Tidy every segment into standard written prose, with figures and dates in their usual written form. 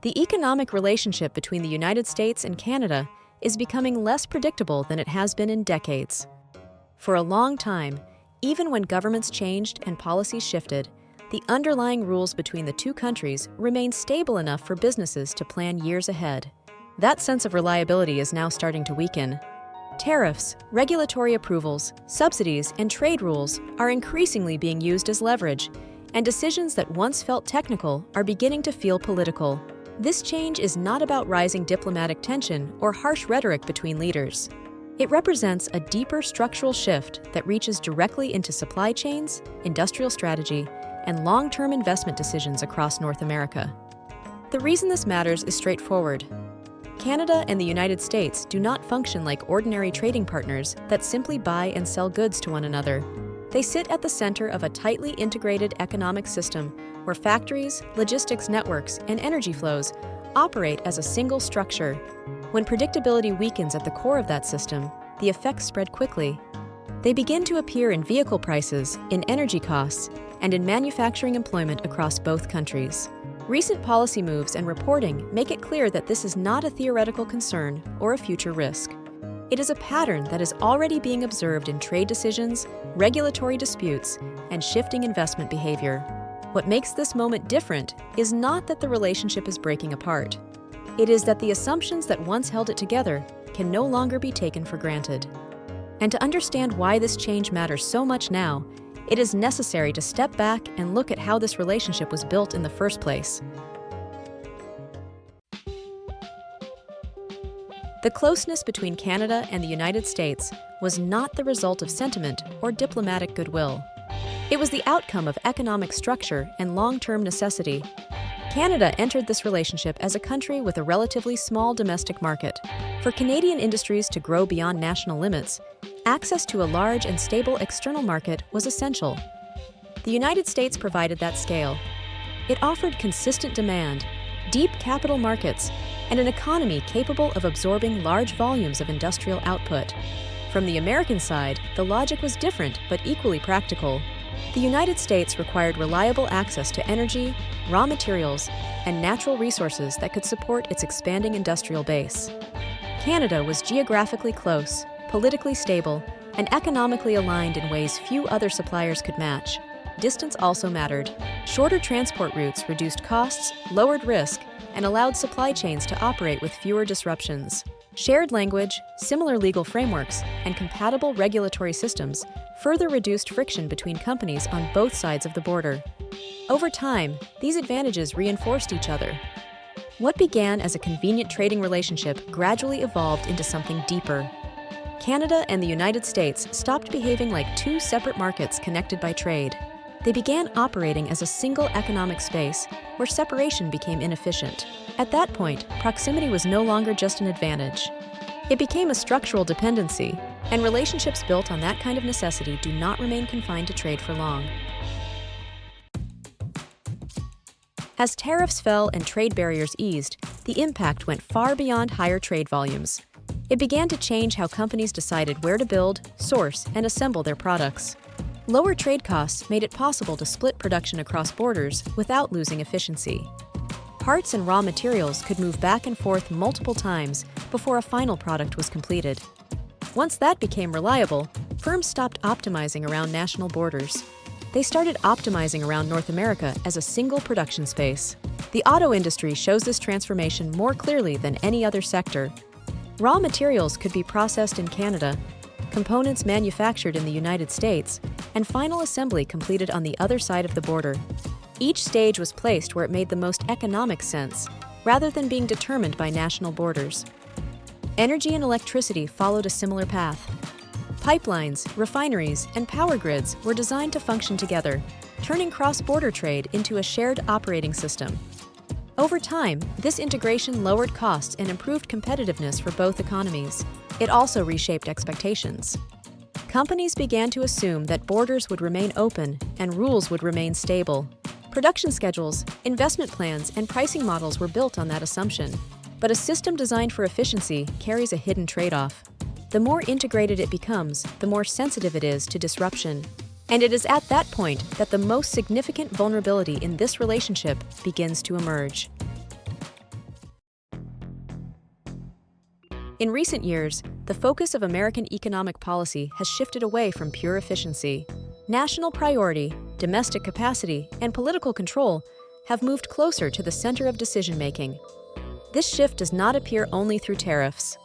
The economic relationship between the United States and Canada is becoming less predictable than it has been in decades. For a long time, even when governments changed and policies shifted, the underlying rules between the two countries remained stable enough for businesses to plan years ahead. That sense of reliability is now starting to weaken. Tariffs, regulatory approvals, subsidies, and trade rules are increasingly being used as leverage, and decisions that once felt technical are beginning to feel political. This change is not about rising diplomatic tension or harsh rhetoric between leaders. It represents a deeper structural shift that reaches directly into supply chains, industrial strategy, and long-term investment decisions across North America. The reason this matters is straightforward. Canada and the United States do not function like ordinary trading partners that simply buy and sell goods to one another. They sit at the center of a tightly integrated economic system where factories, logistics networks, and energy flows operate as a single structure. When predictability weakens at the core of that system, the effects spread quickly. They begin to appear in vehicle prices, in energy costs, and in manufacturing employment across both countries. Recent policy moves and reporting make it clear that this is not a theoretical concern or a future risk. It is a pattern that is already being observed in trade decisions, regulatory disputes, and shifting investment behavior. What makes this moment different is not that the relationship is breaking apart. It is that the assumptions that once held it together can no longer be taken for granted. And to understand why this change matters so much now, it is necessary to step back and look at how this relationship was built in the first place. The closeness between Canada and the United States was not the result of sentiment or diplomatic goodwill. It was the outcome of economic structure and long-term necessity. Canada entered this relationship as a country with a relatively small domestic market. For Canadian industries to grow beyond national limits, access to a large and stable external market was essential. The United States provided that scale. It offered consistent demand, deep capital markets, and an economy capable of absorbing large volumes of industrial output. From the American side, the logic was different but equally practical. The United States required reliable access to energy, raw materials, and natural resources that could support its expanding industrial base. Canada was geographically close, politically stable, and economically aligned in ways few other suppliers could match. Distance also mattered. Shorter transport routes reduced costs, lowered risk, and allowed supply chains to operate with fewer disruptions. Shared language, similar legal frameworks, and compatible regulatory systems further reduced friction between companies on both sides of the border. Over time, these advantages reinforced each other. What began as a convenient trading relationship gradually evolved into something deeper. Canada and the United States stopped behaving like two separate markets connected by trade. They began operating as a single economic space where separation became inefficient. At that point, proximity was no longer just an advantage. It became a structural dependency, and relationships built on that kind of necessity do not remain confined to trade for long. As tariffs fell and trade barriers eased, the impact went far beyond higher trade volumes. It began to change how companies decided where to build, source, and assemble their products. Lower trade costs made it possible to split production across borders without losing efficiency. Parts and raw materials could move back and forth multiple times before a final product was completed. Once that became reliable, firms stopped optimizing around national borders. They started optimizing around North America as a single production space. The auto industry shows this transformation more clearly than any other sector. Raw materials could be processed in Canada, components manufactured in the United States, and final assembly completed on the other side of the border. Each stage was placed where it made the most economic sense, rather than being determined by national borders. Energy and electricity followed a similar path. Pipelines, refineries, and power grids were designed to function together, turning cross-border trade into a shared operating system. Over time, this integration lowered costs and improved competitiveness for both economies. It also reshaped expectations. Companies began to assume that borders would remain open and rules would remain stable. Production schedules, investment plans, and pricing models were built on that assumption. But a system designed for efficiency carries a hidden trade-off. The more integrated it becomes, the more sensitive it is to disruption. And it is at that point that the most significant vulnerability in this relationship begins to emerge. In recent years, the focus of American economic policy has shifted away from pure efficiency. National priority, domestic capacity, and political control have moved closer to the center of decision-making. This shift does not appear only through tariffs.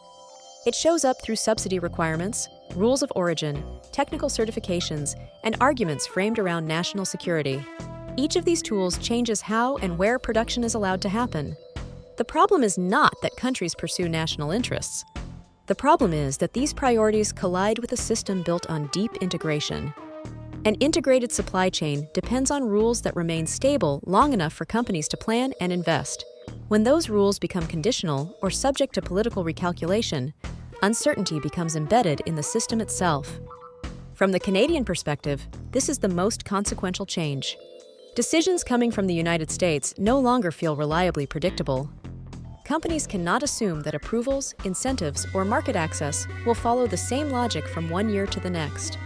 It shows up through subsidy requirements, rules of origin, technical certifications, and arguments framed around national security. Each of these tools changes how and where production is allowed to happen. The problem is not that countries pursue national interests. The problem is that these priorities collide with a system built on deep integration. An integrated supply chain depends on rules that remain stable long enough for companies to plan and invest. When those rules become conditional or subject to political recalculation, uncertainty becomes embedded in the system itself. From the Canadian perspective, this is the most consequential change. Decisions coming from the United States no longer feel reliably predictable. Companies cannot assume that approvals, incentives, or market access will follow the same logic from one year to the next.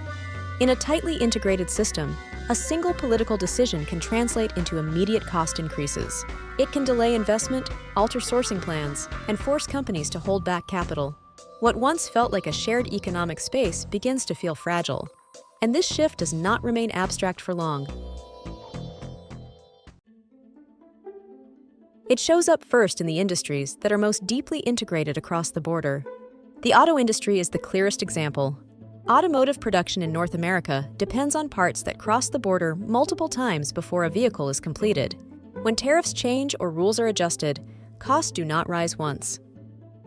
In a tightly integrated system, a single political decision can translate into immediate cost increases. It can delay investment, alter sourcing plans, and force companies to hold back capital. What once felt like a shared economic space begins to feel fragile. And this shift does not remain abstract for long. It shows up first in the industries that are most deeply integrated across the border. The auto industry is the clearest example. Automotive production in North America depends on parts that cross the border multiple times before a vehicle is completed. When tariffs change or rules are adjusted, costs do not rise once.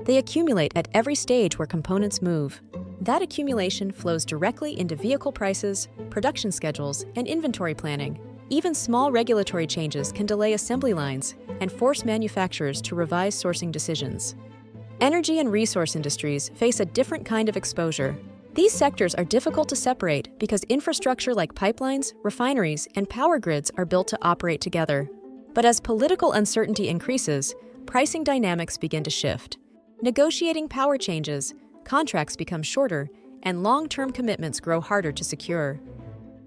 They accumulate at every stage where components move. That accumulation flows directly into vehicle prices, production schedules, and inventory planning. Even small regulatory changes can delay assembly lines and force manufacturers to revise sourcing decisions. Energy and resource industries face a different kind of exposure. These sectors are difficult to separate because infrastructure like pipelines, refineries, and power grids are built to operate together. But as political uncertainty increases, pricing dynamics begin to shift. Negotiating power changes, contracts become shorter, and long-term commitments grow harder to secure.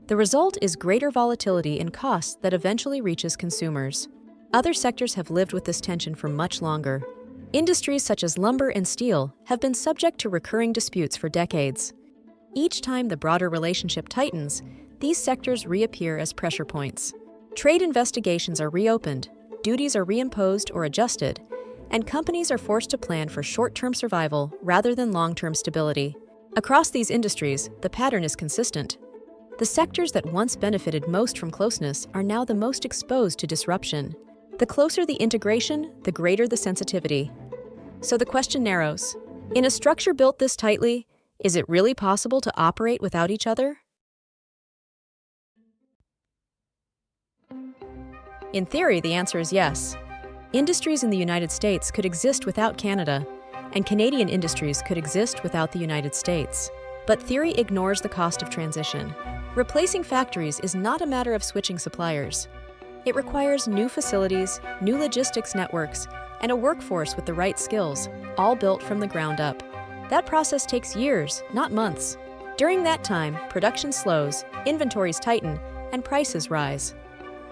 The result is greater volatility in costs that eventually reaches consumers. Other sectors have lived with this tension for much longer. Industries such as lumber and steel have been subject to recurring disputes for decades. Each time the broader relationship tightens, these sectors reappear as pressure points. Trade investigations are reopened, duties are reimposed or adjusted, and companies are forced to plan for short-term survival rather than long-term stability. Across these industries, the pattern is consistent. The sectors that once benefited most from closeness are now the most exposed to disruption. The closer the integration, the greater the sensitivity. So the question narrows. In a structure built this tightly, is it really possible to operate without each other? In theory, the answer is yes. Industries in the United States could exist without Canada, and Canadian industries could exist without the United States. But theory ignores the cost of transition. Replacing factories is not a matter of switching suppliers. It requires new facilities, new logistics networks, and a workforce with the right skills, all built from the ground up. That process takes years, not months. During that time, production slows, inventories tighten, and prices rise.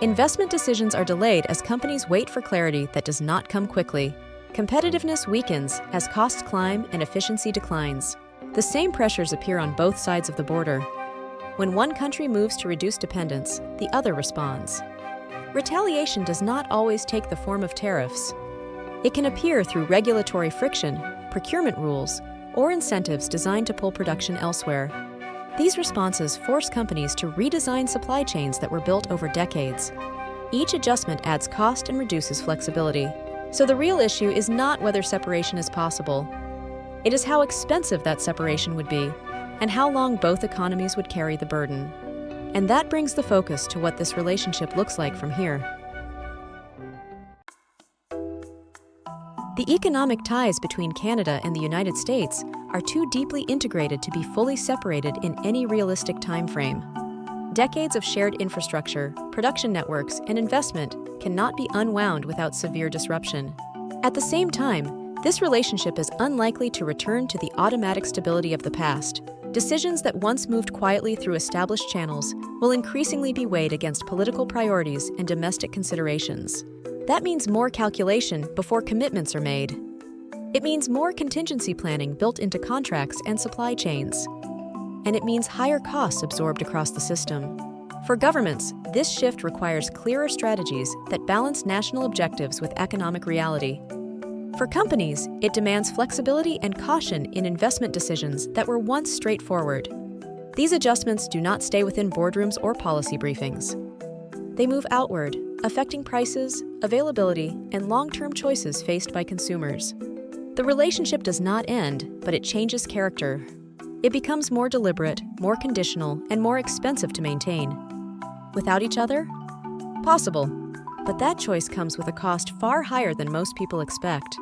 Investment decisions are delayed as companies wait for clarity that does not come quickly. Competitiveness weakens as costs climb and efficiency declines. The same pressures appear on both sides of the border. When one country moves to reduce dependence, the other responds. Retaliation does not always take the form of tariffs. It can appear through regulatory friction, procurement rules, or incentives designed to pull production elsewhere. These responses force companies to redesign supply chains that were built over decades. Each adjustment adds cost and reduces flexibility. So the real issue is not whether separation is possible. It is how expensive that separation would be, and how long both economies would carry the burden. And that brings the focus to what this relationship looks like from here. The economic ties between Canada and the United States are too deeply integrated to be fully separated in any realistic time frame. Decades of shared infrastructure, production networks, and investment cannot be unwound without severe disruption. At the same time, this relationship is unlikely to return to the automatic stability of the past. Decisions that once moved quietly through established channels will increasingly be weighed against political priorities and domestic considerations. That means more calculation before commitments are made. It means more contingency planning built into contracts and supply chains. And it means higher costs absorbed across the system. For governments, this shift requires clearer strategies that balance national objectives with economic reality. For companies, it demands flexibility and caution in investment decisions that were once straightforward. These adjustments do not stay within boardrooms or policy briefings. They move outward, affecting prices, availability, and long-term choices faced by consumers. The relationship does not end, but it changes character. It becomes more deliberate, more conditional, and more expensive to maintain. Without each other? Possible, but that choice comes with a cost far higher than most people expect.